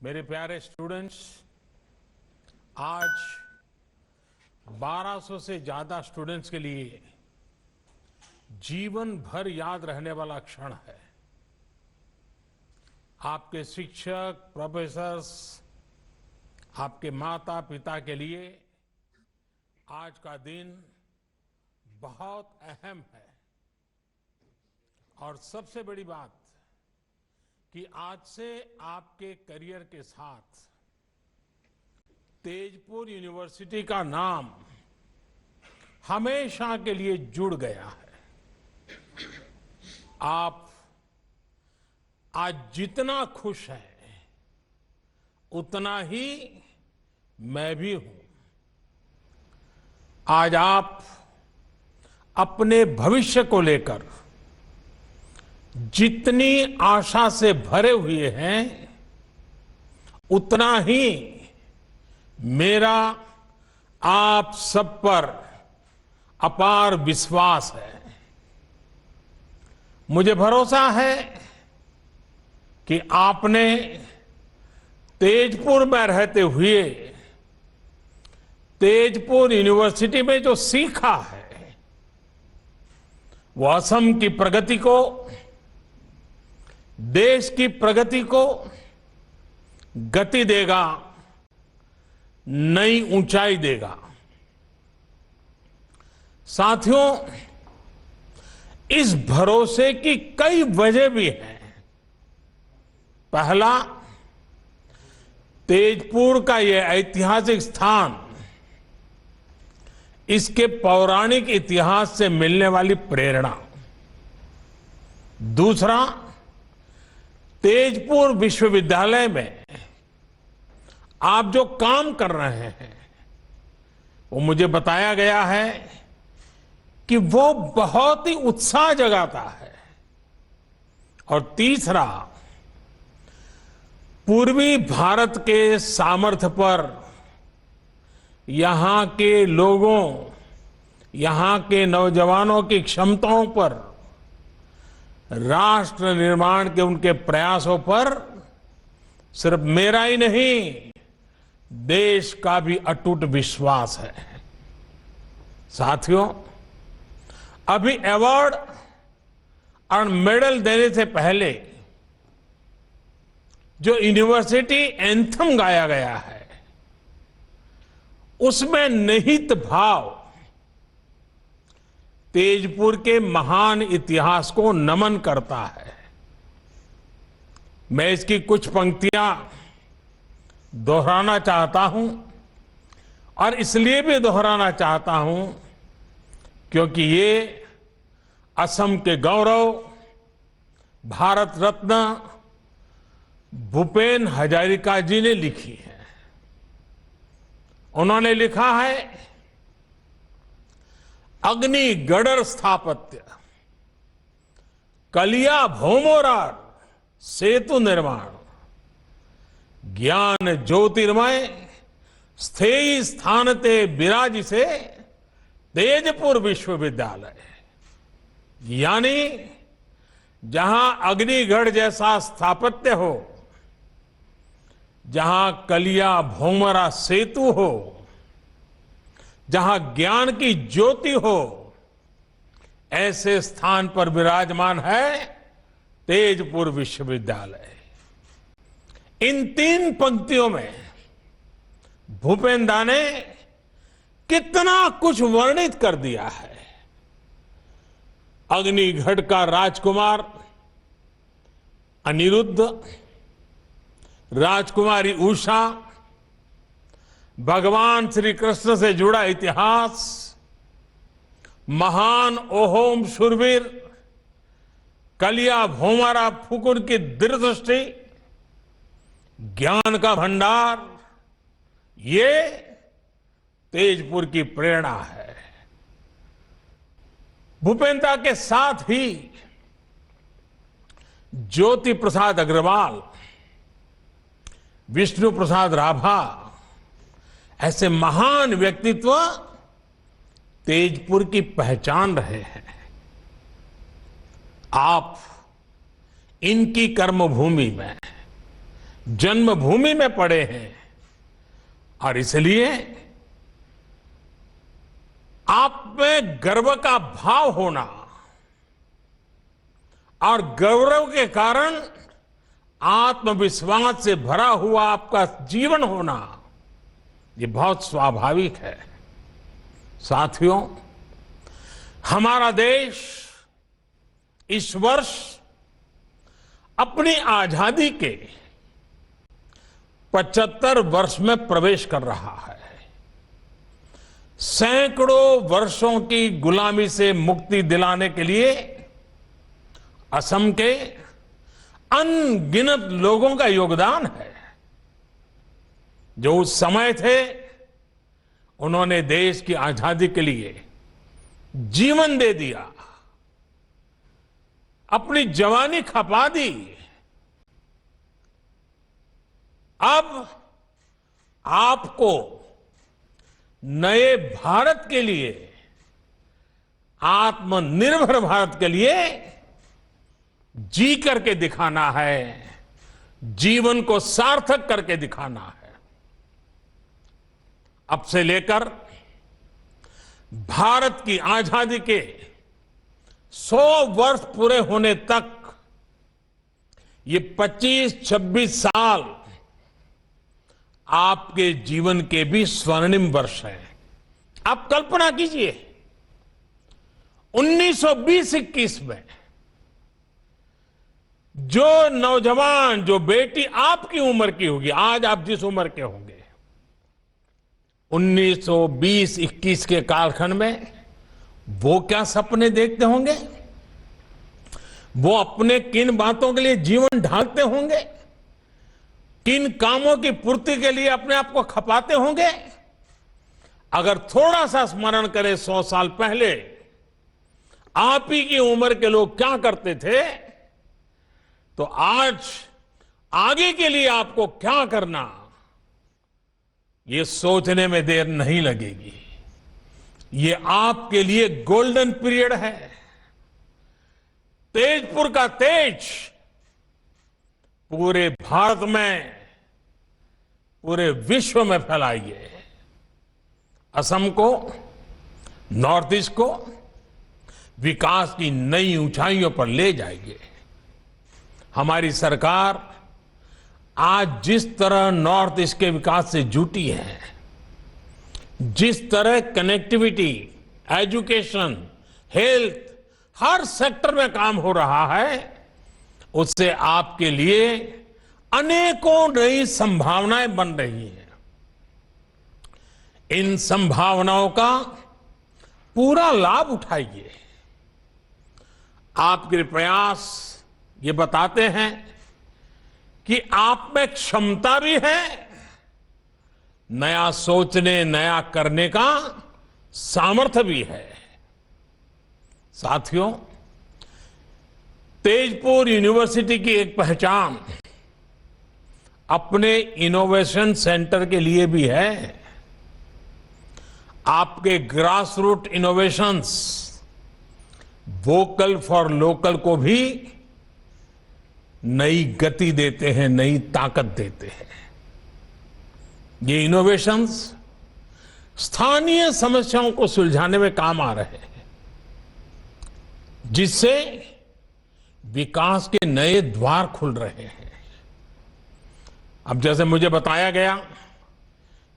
मेरे प्यारे स्टूडेंट्स, आज 1200 से ज्यादा स्टूडेंट्स के लिए जीवन भर याद रहने वाला क्षण है। आपके शिक्षक, प्रोफेसर्स, आपके माता पिता के लिए आज का दिन बहुत अहम है। और सबसे बड़ी बात कि आज से आपके करियर के साथ तेजपुर यूनिवर्सिटी का नाम हमेशा के लिए जुड़ गया है। आप आज जितना खुश हैं, उतना ही मैं भी हूं। आज आप अपने भविष्य को लेकर जितनी आशा से भरे हुए हैं, उतना ही मेरा आप सब पर अपार विश्वास है। मुझे भरोसा है कि आपने तेजपुर में रहते हुए तेजपुर यूनिवर्सिटी में जो सीखा है, वो असम की प्रगति को, देश की प्रगति को गति देगा, नई ऊंचाई देगा। साथियों, इस भरोसे की कई वजह भी हैं। पहला, तेजपुर का यह ऐतिहासिक स्थान, इसके पौराणिक इतिहास से मिलने वाली प्रेरणा। दूसरा, तेजपुर विश्वविद्यालय में आप जो काम कर रहे हैं, वो मुझे बताया गया है कि वो बहुत ही उत्साह जगाता है। और तीसरा, पूर्वी भारत के सामर्थ्य पर, यहां के लोगों, यहां के नौजवानों की क्षमताओं पर, राष्ट्र निर्माण के उनके प्रयासों पर सिर्फ मेरा ही नहीं, देश का भी अटूट विश्वास है। साथियों, अभी अवार्ड और मेडल देने से पहले जो यूनिवर्सिटी एंथम गाया गया है, उसमें निहित भाव तेजपुर के महान इतिहास को नमन करता है। मैं इसकी कुछ पंक्तियां दोहराना चाहता हूं, और इसलिए भी दोहराना चाहता हूं क्योंकि ये असम के गौरव, भारत रत्न भूपेन हजारिका जी ने लिखी है। उन्होंने लिखा है, अग्नि गडर स्थापत्य, कलिया भौमोरार सेतु निर्माण, ज्ञान ज्योतिर्मय स्थेयी स्थानते विराजिसे तेजपुर विश्वविद्यालय। यानी जहां अग्निगढ़ जैसा स्थापत्य हो, जहां कलिया भौमरा सेतु हो, जहां ज्ञान की ज्योति हो, ऐसे स्थान पर विराजमान है तेजपुर विश्वविद्यालय। इन तीन पंक्तियों में भूपेंदा ने कितना कुछ वर्णित कर दिया है। अग्निगढ़ का राजकुमार अनिरुद्ध, राजकुमारी उषा, भगवान श्री कृष्ण से जुड़ा इतिहास, महान ओहोम शूरवीर कलिया भौमारा फुकुन की दूरदृष्टि, ज्ञान का भंडार, ये तेजपुर की प्रेरणा है। भूपेंद्र के साथ ही ज्योति प्रसाद अग्रवाल, विष्णु प्रसाद राभा, ऐसे महान व्यक्तित्व तेजपुर की पहचान रहे हैं। आप इनकी कर्मभूमि में जन्मभूमि में पड़े हैं और इसलिए आप में गर्व का भाव होना और गौरव के कारण आत्मविश्वास से भरा हुआ आपका जीवन होना ये बहुत स्वाभाविक है। साथियों, हमारा देश इस वर्ष अपनी आजादी के 75 वर्ष में प्रवेश कर रहा है। सैकड़ों वर्षों की गुलामी से मुक्ति दिलाने के लिए असम के अनगिनत लोगों का योगदान है। जो उस समय थे, उन्होंने देश की आजादी के लिए जीवन दे दिया, अपनी जवानी खपा दी। अब आपको नए भारत के लिए, आत्मनिर्भर भारत के लिए जी करके दिखाना है, जीवन को सार्थक करके दिखाना है। अब से लेकर भारत की आजादी के 100 वर्ष पूरे होने तक ये 25-26 साल आपके जीवन के भी स्वर्णिम वर्ष हैं। आप कल्पना कीजिए, 1920-21 में जो नौजवान, जो बेटी आपकी उम्र की होगी, आज आप जिस उम्र के होंगे, 1920-21 के कालखंड में वो क्या सपने देखते होंगे, वो अपने किन बातों के लिए जीवन ढालते होंगे, किन कामों की पूर्ति के लिए अपने आप को खपाते होंगे। अगर थोड़ा सा स्मरण करें 100 साल पहले आप ही की उम्र के लोग क्या करते थे, तो आज आगे के लिए आपको क्या करना, ये सोचने में देर नहीं लगेगी। ये आपके लिए गोल्डन पीरियड है। तेजपुर का तेज पूरे भारत में, पूरे विश्व में फैलाइए। असम को, नॉर्थ ईस्ट को विकास की नई ऊंचाइयों पर ले जाएंगे। हमारी सरकार आज जिस तरह नॉर्थ ईस्ट के विकास से जुटी है, जिस तरह कनेक्टिविटी, एजुकेशन, हेल्थ, हर सेक्टर में काम हो रहा है, उससे आपके लिए अनेकों नई संभावनाएं बन रही हैं। इन संभावनाओं का पूरा लाभ उठाइए। आपके प्रयास ये बताते हैं कि आप में क्षमता भी है, नया सोचने, नया करने का सामर्थ्य भी है। साथियों, तेजपुर यूनिवर्सिटी की एक पहचान अपने इनोवेशन सेंटर के लिए भी है। आपके grass root innovations vocal for local को भी नई गति देते हैं, नई ताकत देते हैं। ये इनोवेशंस स्थानीय समस्याओं को सुलझाने में काम आ रहे हैं, जिससे विकास के नए द्वार खुल रहे हैं। अब जैसे मुझे बताया गया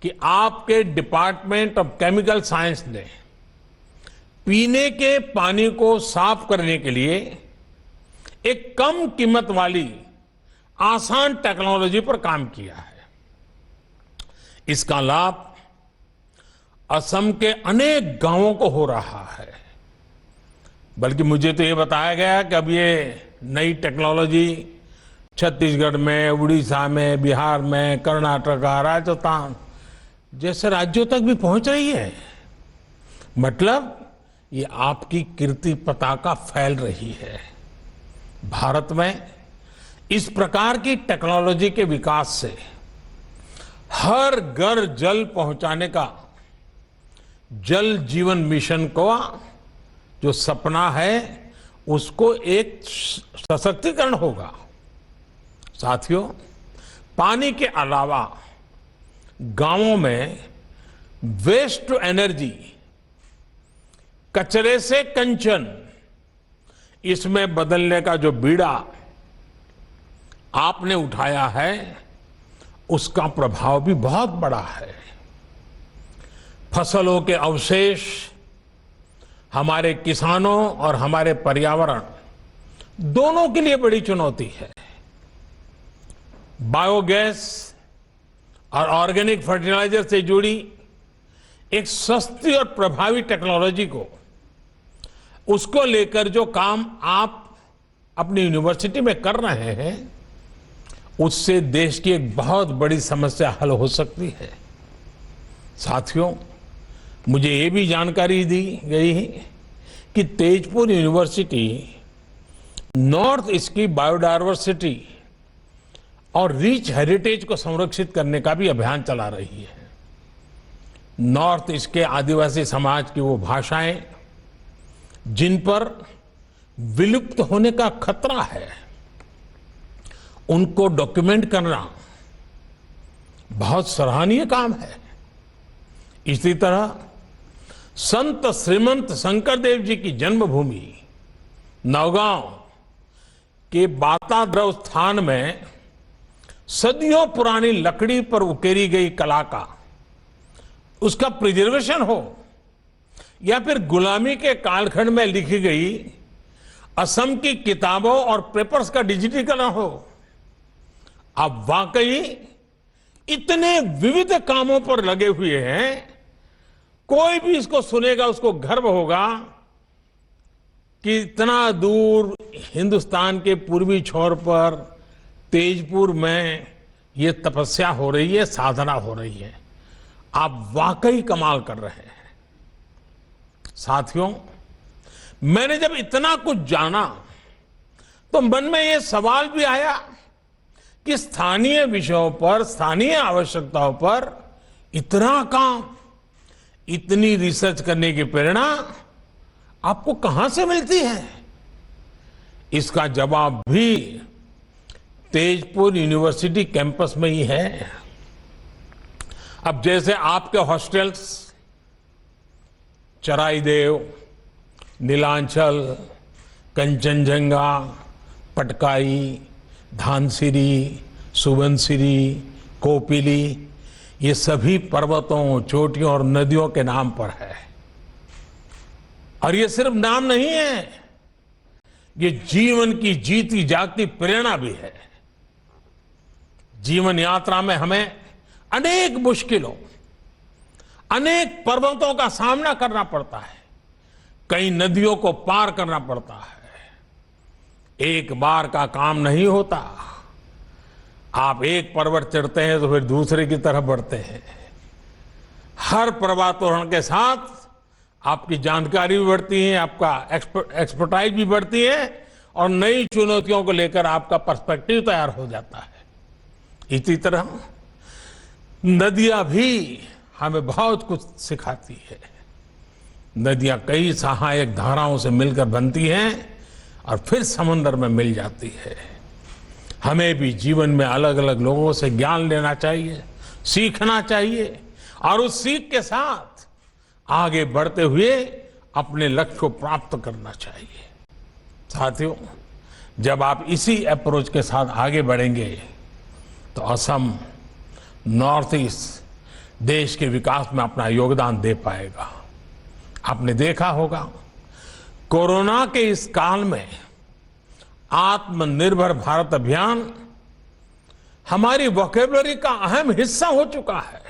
कि आपके डिपार्टमेंट ऑफ केमिकल साइंस ने पीने के पानी को साफ करने के लिए एक कम कीमत वाली आसान टेक्नोलॉजी पर काम किया है। इसका लाभ असम के अनेक गांवों को हो रहा है। बल्कि मुझे तो ये बताया गया कि अब ये नई टेक्नोलॉजी छत्तीसगढ़ में, उड़ीसा में, बिहार में, कर्नाटक, राजस्थान जैसे राज्यों तक भी पहुंच रही है। मतलब ये आपकी कीर्ति पताका फैल रही है। भारत में इस प्रकार की टेक्नोलॉजी के विकास से हर घर जल पहुंचाने का जल जीवन मिशन को जो सपना है, उसको एक सशक्तिकरण होगा। साथियों, पानी के अलावा गांवों में वेस्ट टू एनर्जी, कचरे से कंचन, इसमें बदलने का जो बीड़ा आपने उठाया है, उसका प्रभाव भी बहुत बड़ा है। फसलों के अवशेष हमारे किसानों और हमारे पर्यावरण दोनों के लिए बड़ी चुनौती है। बायोगैस और ऑर्गेनिक फर्टिलाइजर से जुड़ी एक सस्ती और प्रभावी टेक्नोलॉजी को, उसको लेकर जो काम आप अपनी यूनिवर्सिटी में कर रहे हैं, उससे देश की एक बहुत बड़ी समस्या हल हो सकती है। साथियों, मुझे ये भी जानकारी दी गई कि तेजपुर यूनिवर्सिटी नॉर्थ ईस्ट की बायोडायवर्सिटी और रिच हेरिटेज को संरक्षित करने का भी अभियान चला रही है। नॉर्थ ईस्ट के आदिवासी समाज की वो भाषाएं जिन पर विलुप्त होने का खतरा है, उनको डॉक्यूमेंट करना बहुत सराहनीय काम है। इसी तरह संत श्रीमंत शंकरदेव जी की जन्मभूमि नौगांव के बाताद्रव स्थान में सदियों पुरानी लकड़ी पर उकेरी गई कला का, उसका प्रिजर्वेशन हो, या फिर गुलामी के कालखंड में लिखी गई असम की किताबों और पेपर्स का डिजिटीकरण हो, आप वाकई इतने विविध कामों पर लगे हुए हैं। कोई भी इसको सुनेगा उसको गर्व होगा कि इतना दूर हिंदुस्तान के पूर्वी छोर पर तेजपुर में ये तपस्या हो रही है, साधना हो रही है। आप वाकई कमाल कर रहे हैं। साथियों, मैंने जब इतना कुछ जाना तो मन में ये सवाल भी आया कि स्थानीय विषयों पर, स्थानीय आवश्यकताओं पर इतना काम, इतनी रिसर्च करने की प्रेरणा आपको कहां से मिलती है? इसका जवाब भी तेजपुर यूनिवर्सिटी कैंपस में ही है। अब जैसे आपके हॉस्टल्स चराईदेव, नीलांचल, कंचनजंगा, पटकाई, धानसिरी, सुबनसिरी, कोपिली, ये सभी पर्वतों, चोटियों और नदियों के नाम पर है। और ये सिर्फ नाम नहीं है, ये जीवन की जीती जागती प्रेरणा भी है। जीवन यात्रा में हमें अनेक मुश्किलों, अनेक पर्वतों का सामना करना पड़ता है, कई नदियों को पार करना पड़ता है। एक बार का काम नहीं होता। आप एक पर्वत चढ़ते हैं तो फिर दूसरे की तरफ बढ़ते हैं। हर पर्वतारोहण के साथ आपकी जानकारी भी बढ़ती है, आपका एक्सपर्टाइज भी बढ़ती है, और नई चुनौतियों को लेकर आपका पर्सपेक्टिव तैयार हो जाता है। इसी तरह नदियां भी हमें बहुत कुछ सिखाती है। नदियां कई सहायक धाराओं से मिलकर बनती हैं और फिर समुद्र में मिल जाती है। हमें भी जीवन में अलग अलग लोगों से ज्ञान लेना चाहिए, सीखना चाहिए, और उस सीख के साथ आगे बढ़ते हुए अपने लक्ष्य को प्राप्त करना चाहिए। साथियों, जब आप इसी अप्रोच के साथ आगे बढ़ेंगे तो असम, नॉर्थ ईस्ट देश के विकास में अपना योगदान दे पाएगा। आपने देखा होगा, कोरोना के इस काल में आत्मनिर्भर भारत अभियान हमारी वोकैबुलरी का अहम हिस्सा हो चुका है।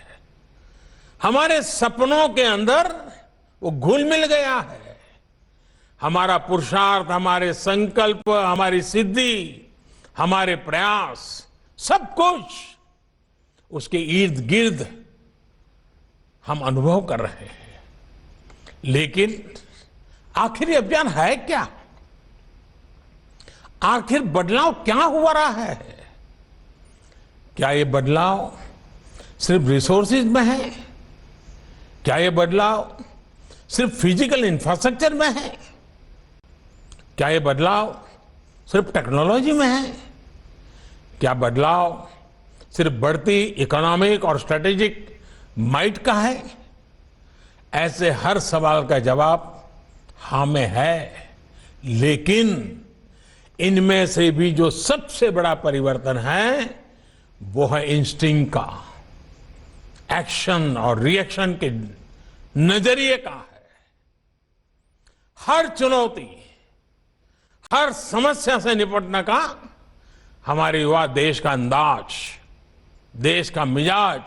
हमारे सपनों के अंदर वो घुल मिल गया है। हमारा पुरुषार्थ, हमारे संकल्प, हमारी सिद्धि, हमारे प्रयास, सब कुछ उसके इर्द गिर्द हम अनुभव कर रहे हैं। लेकिन आखिर ये अभियान है क्या? आखिर बदलाव क्या हुआ रहा है? क्या ये बदलाव सिर्फ रिसोर्सेज में है? क्या ये बदलाव सिर्फ फिजिकल इंफ्रास्ट्रक्चर में है? क्या ये बदलाव सिर्फ टेक्नोलॉजी में है? क्या बदलाव सिर्फ बढ़ती इकोनॉमिक और स्ट्रेटेजिक माइट का है? ऐसे हर सवाल का जवाब हाँ में है, लेकिन इनमें से भी जो सबसे बड़ा परिवर्तन है वो है इंस्टिंक्ट का, एक्शन और रिएक्शन के नजरिए का है। हर चुनौती, हर समस्या से निपटने का हमारे युवा देश का अंदाज, देश का मिजाज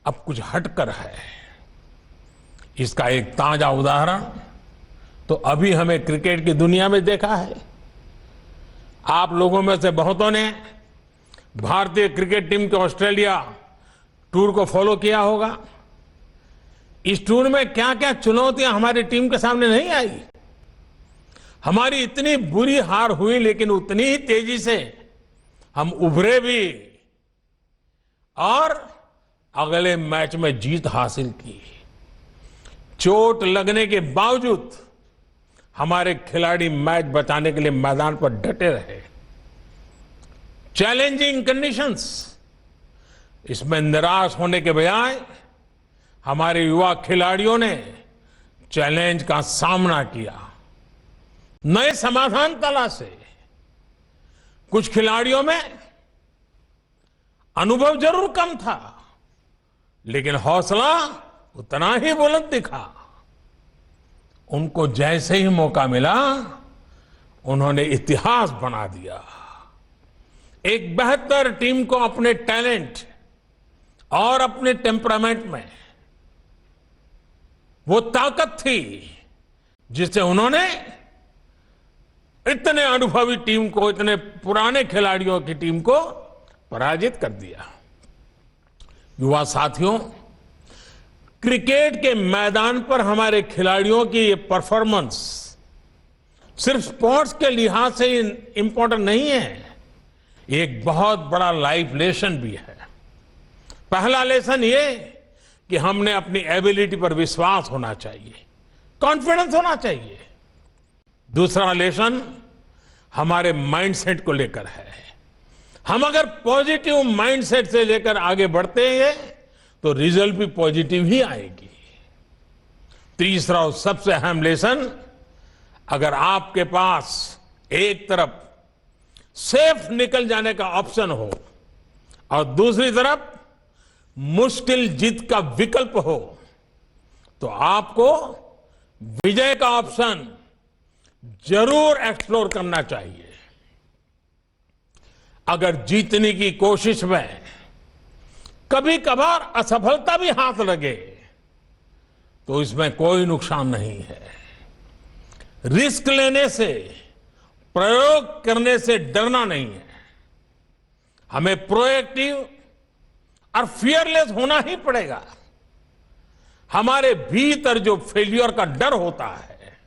अब कुछ हटकर है। इसका एक ताजा उदाहरण तो अभी हमें क्रिकेट की दुनिया में देखा है। आप लोगों में से बहुतों ने भारतीय क्रिकेट टीम के ऑस्ट्रेलिया टूर को फॉलो किया होगा। इस टूर में क्या क्या चुनौतियां हमारी टीम के सामने नहीं आई। हमारी इतनी बुरी हार हुई, लेकिन उतनी ही तेजी से हम उभरे भी और अगले मैच में जीत हासिल की। चोट लगने के बावजूद हमारे खिलाड़ी मैच बचाने के लिए मैदान पर डटे रहे। चैलेंजिंग कंडीशंस, इसमें निराश होने के बजाय हमारे युवा खिलाड़ियों ने चैलेंज का सामना किया, नए समाधान तलाशे। कुछ खिलाड़ियों में अनुभव जरूर कम था, लेकिन हौसला उतना ही बुलंद दिखा। उनको जैसे ही मौका मिला, उन्होंने इतिहास बना दिया। एक बेहतर टीम को अपने टैलेंट और अपने टेम्परामेंट में वो ताकत थी जिससे उन्होंने इतने अनुभवी टीम को, इतने पुराने खिलाड़ियों की टीम को पराजित कर दिया। युवा साथियों, क्रिकेट के मैदान पर हमारे खिलाड़ियों की ये परफॉर्मेंस सिर्फ स्पोर्ट्स के लिहाज से इंपॉर्टेंट नहीं है, एक बहुत बड़ा लाइफ लेसन भी है। पहला लेसन ये कि हमने अपनी एबिलिटी पर विश्वास होना चाहिए, कॉन्फिडेंस होना चाहिए। दूसरा लेसन हमारे माइंडसेट को लेकर है। हम अगर पॉजिटिव माइंडसेट से लेकर आगे बढ़ते हैं तो रिजल्ट भी पॉजिटिव ही आएगी। तीसरा और सबसे अहम लेसन, अगर आपके पास एक तरफ सेफ निकल जाने का ऑप्शन हो और दूसरी तरफ मुश्किल जीत का विकल्प हो, तो आपको विजय का ऑप्शन जरूर एक्सप्लोर करना चाहिए। अगर जीतने की कोशिश में कभी कभार असफलता भी हाथ लगे तो इसमें कोई नुकसान नहीं है। रिस्क लेने से, प्रयोग करने से डरना नहीं है। हमें प्रोएक्टिव और फियरलेस होना ही पड़ेगा। हमारे भीतर जो फेल्यूर का डर होता है,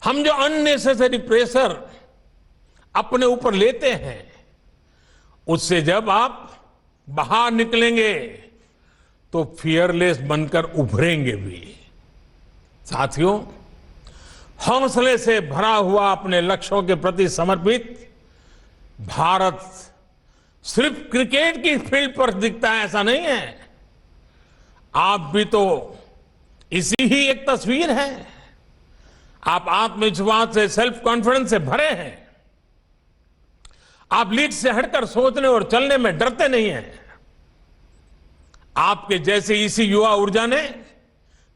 हम जो अननेसेसरी प्रेशर अपने ऊपर लेते हैं, उससे जब आप बाहर निकलेंगे तो फियरलेस बनकर उभरेंगे भी। साथियों, हौसले से भरा हुआ अपने लक्ष्यों के प्रति समर्पित भारत सिर्फ क्रिकेट की फील्ड पर दिखता है ऐसा नहीं है। आप भी तो इसी ही एक तस्वीर है। आप आत्मविश्वास से, सेल्फ कॉन्फिडेंस से भरे हैं। आप लीड से हटकर सोचने और चलने में डरते नहीं हैं। आपके जैसे इसी युवा ऊर्जा ने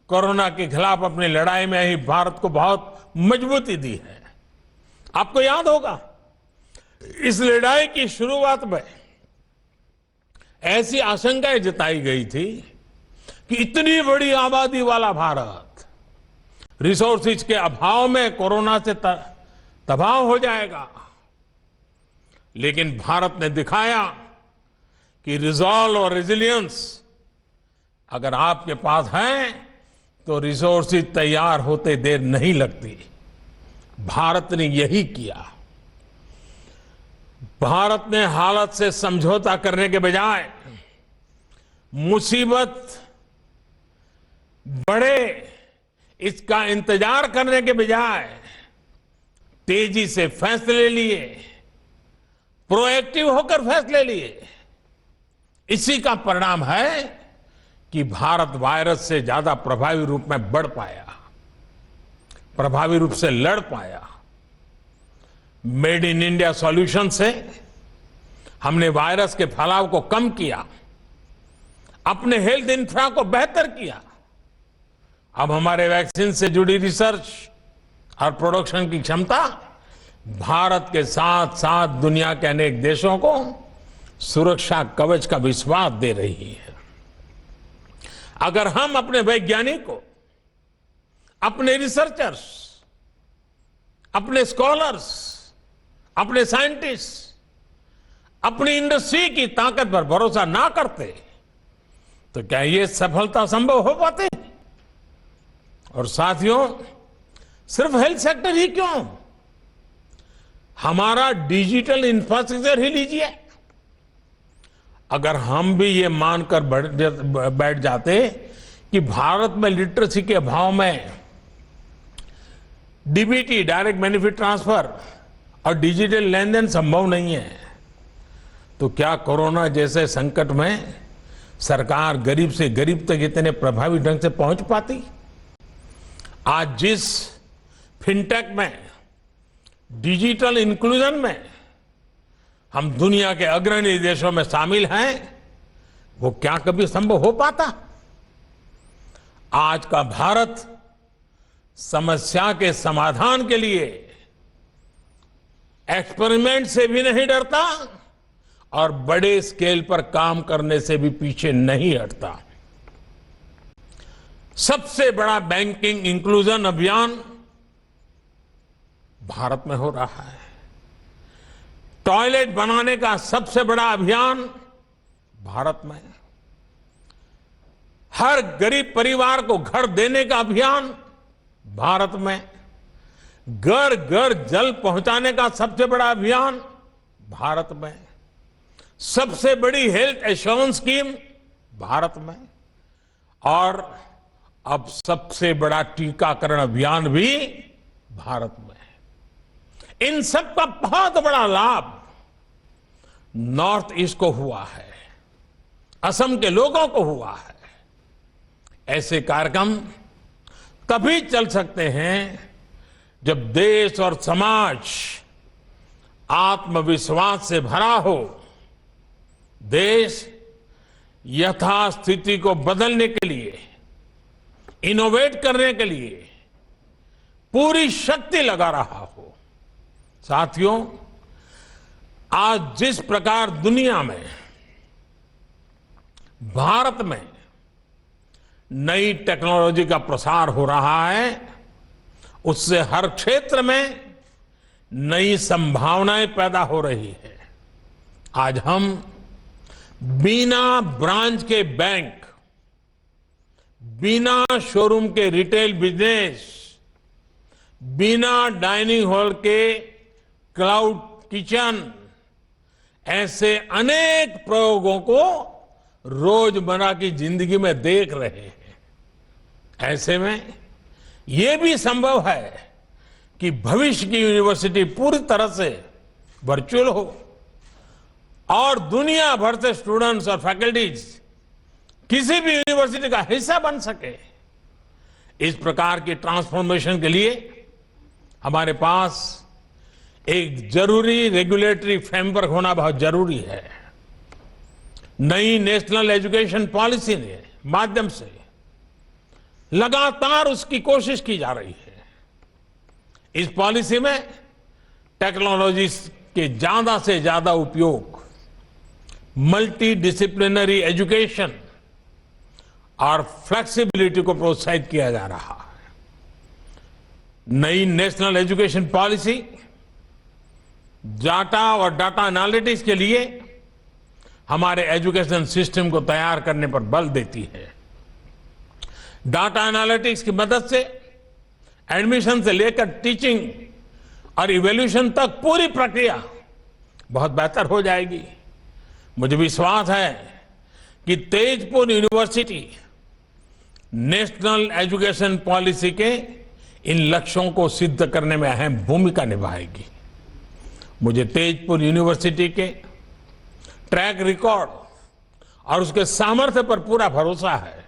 कोरोना के खिलाफ अपनी लड़ाई में ही भारत को बहुत मजबूती दी है। आपको याद होगा, इस लड़ाई की शुरुआत में ऐसी आशंकाएं जताई गई थी कि इतनी बड़ी आबादी वाला भारत रिसोर्सेज के अभाव में कोरोना से तबाह हो जाएगा। लेकिन भारत ने दिखाया कि रिजॉल्व और रेजिलियंस अगर आपके पास है तो रिसोर्सेज तैयार होते देर नहीं लगती। भारत ने यही किया। भारत ने हालत से समझौता करने के बजाय मुसीबत बढ़े इसका इंतजार करने के बजाय तेजी से फैसले लिए, प्रोएक्टिव होकर फैसले लिए। इसी का परिणाम है कि भारत वायरस से ज्यादा प्रभावी रूप में बढ़ पाया, प्रभावी रूप से लड़ पाया। मेड इन इंडिया सॉल्यूशन से हमने वायरस के फैलाव को कम किया, अपने हेल्थ इंफ्रा को बेहतर किया। अब हमारे वैक्सीन से जुड़ी रिसर्च और प्रोडक्शन की क्षमता भारत के साथ साथ दुनिया के अनेक देशों को सुरक्षा कवच का विश्वास दे रही है। अगर हम अपने वैज्ञानिकों, अपने रिसर्चर्स, अपने स्कॉलर्स, अपने साइंटिस्ट, अपनी इंडस्ट्री की ताकत पर भरोसा ना करते तो क्या ये सफलता संभव हो पाती? और साथियों, सिर्फ हेल्थ सेक्टर ही क्यों, हमारा डिजिटल इंफ्रास्ट्रक्चर ही लीजिए। अगर हम भी ये मानकर बैठ जाते कि भारत में लिटरेसी के अभाव में डीबीटी, डायरेक्ट बेनिफिट ट्रांसफर और डिजिटल लेन देन संभव नहीं है, तो क्या कोरोना जैसे संकट में सरकार गरीब से गरीब तक इतने प्रभावी ढंग से पहुंच पाती? आज जिस फिनटेक में, डिजिटल इंक्लूजन में हम दुनिया के अग्रणी देशों में शामिल हैं, वो क्या कभी संभव हो पाता? आज का भारत समस्या के समाधान के लिए एक्सपेरिमेंट से भी नहीं डरता और बड़े स्केल पर काम करने से भी पीछे नहीं हटता। सबसे बड़ा बैंकिंग इंक्लूजन अभियान भारत में हो रहा है। टॉयलेट बनाने का सबसे बड़ा अभियान भारत में। हर गरीब परिवार को घर देने का अभियान भारत में। घर घर जल पहुंचाने का सबसे बड़ा अभियान भारत में। सबसे बड़ी हेल्थ एश्योरेंस स्कीम भारत में। और अब सबसे बड़ा टीकाकरण अभियान भी भारत में है। इन सब का बहुत बड़ा लाभ नॉर्थ ईस्ट को हुआ है, असम के लोगों को हुआ है। ऐसे कार्यक्रम तभी चल सकते हैं जब देश और समाज आत्मविश्वास से भरा हो। देश यथास्थिति को बदलने के लिए, इनोवेट करने के लिए पूरी शक्ति लगा रहा हो। साथियों, आज जिस प्रकार दुनिया में, भारत में नई टेक्नोलॉजी का प्रसार हो रहा है, उससे हर क्षेत्र में नई संभावनाएं पैदा हो रही है। आज हम बिना ब्रांच के बैंक, बिना शोरूम के रिटेल बिजनेस, बिना डाइनिंग हॉल के क्लाउड किचन, ऐसे अनेक प्रयोगों को रोजमर्रा की जिंदगी में देख रहे हैं। ऐसे में यह भी संभव है कि भविष्य की यूनिवर्सिटी पूरी तरह से वर्चुअल हो और दुनिया भर से स्टूडेंट्स और फैकल्टीज किसी भी यूनिवर्सिटी का हिस्सा बन सके। इस प्रकार की ट्रांसफॉर्मेशन के लिए हमारे पास एक जरूरी रेगुलेटरी फ्रेमवर्क होना बहुत जरूरी है। नई नेशनल एजुकेशन पॉलिसी के माध्यम से लगातार उसकी कोशिश की जा रही है। इस पॉलिसी में टेक्नोलॉजी के ज्यादा से ज्यादा उपयोग, मल्टी डिसिप्लिनरी एजुकेशन और फ्लेक्सिबिलिटी को प्रोत्साहित किया जा रहा है। नई नेशनल एजुकेशन पॉलिसी डाटा और डाटा एनालिटिक्स के लिए हमारे एजुकेशन सिस्टम को तैयार करने पर बल देती है। डाटा एनालिटिक्स की मदद से एडमिशन से लेकर टीचिंग और इवैल्यूएशन तक पूरी प्रक्रिया बहुत बेहतर हो जाएगी। मुझे विश्वास है कि Tezpur university national education policy के इन लक्ष्यों को सिद्ध करने में अहम भूमिका निभाएगी। मुझे तेजपुर यूनिवर्सिटी के ट्रैक रिकॉर्ड और उसके सामर्थ्य पर पूरा भरोसा है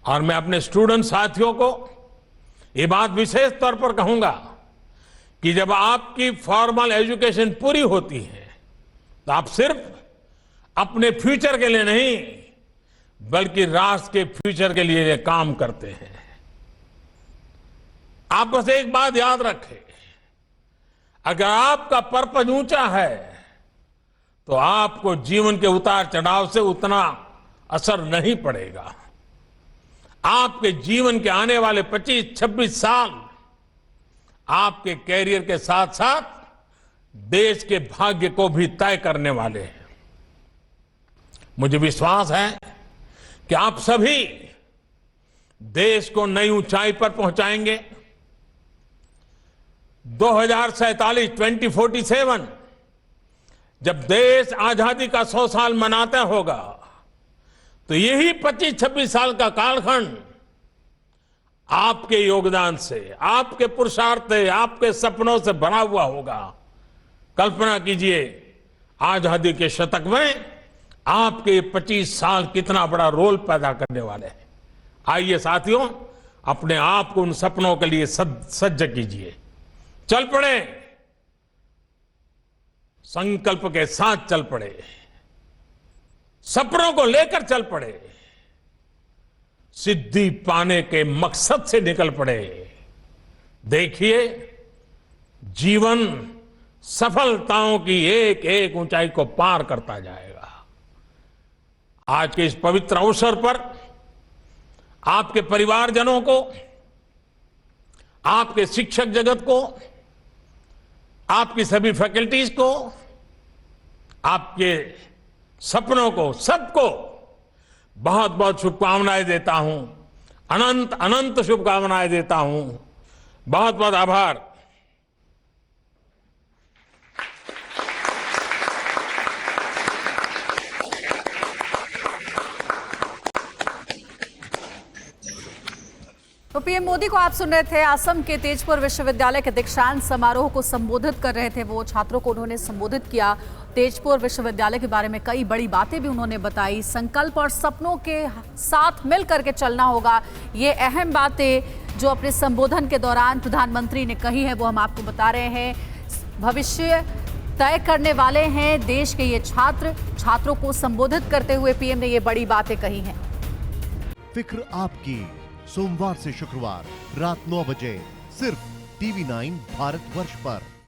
और मैं अपने स्टूडेंट साथियों को ये बात विशेष तौर पर कहूंगा कि जब आपकी फॉर्मल एजुकेशन पूरी होती है तो आप सिर्फ अपने फ्यूचर के लिए नहीं बल्कि राष्ट्र के फ्यूचर के लिए काम करते हैं। आप बस एक बात याद रखें, अगर आपका पर्पज ऊंचा है तो आपको जीवन के उतार चढ़ाव से उतना असर नहीं पड़ेगा। आपके जीवन के आने वाले 25-26 साल आपके कैरियर के साथ साथ देश के भाग्य को भी तय करने वाले हैं। मुझे विश्वास है कि आप सभी देश को नई ऊंचाई पर पहुंचाएंगे। 2047 जब देश आजादी का 100 साल मनाता होगा तो यही 25-26 साल का कालखंड आपके योगदान से, आपके पुरुषार्थ से, आपके सपनों से भरा हुआ होगा। कल्पना कीजिए आजादी के शतक में आपके 25 साल कितना बड़ा रोल पैदा करने वाले हैं। आइए साथियों, अपने आप को उन सपनों के लिए सज्ज कीजिए। चल पड़े, संकल्प के साथ चल पड़े, सपनों को लेकर चल पड़े, सिद्धि पाने के मकसद से निकल पड़े। देखिए जीवन सफलताओं की एक एक ऊंचाई को पार करता जाएगा। आज के इस पवित्र अवसर पर आपके परिवारजनों को, आपके शिक्षक जगत को, आपकी सभी फैकल्टीज को, आपके सपनों को, सबको बहुत बहुत शुभकामनाएं देता हूं। अनंत अनंत शुभकामनाएं देता हूं। बहुत बहुत आभार। तो पीएम मोदी को आप सुन रहे थे। असम के तेजपुर विश्वविद्यालय के दीक्षांत समारोह को संबोधित कर रहे थे वो। छात्रों को उन्होंने संबोधित किया। तेजपुर विश्वविद्यालय के बारे में कई बड़ी बातें भी उन्होंने बताई। संकल्प और सपनों के साथ मिल करके चलना होगा, ये अहम बातें जो अपने संबोधन के दौरान प्रधानमंत्री ने कही है वो हम आपको बता रहे हैं। भविष्य तय करने वाले हैं देश के ये छात्र। छात्रों को संबोधित करते हुए पीएम ने ये बड़ी बातें कही हैं। फिक्र आपकी, सोमवार से शुक्रवार रात 9 बजे सिर्फ TV9 भारतवर्ष पर।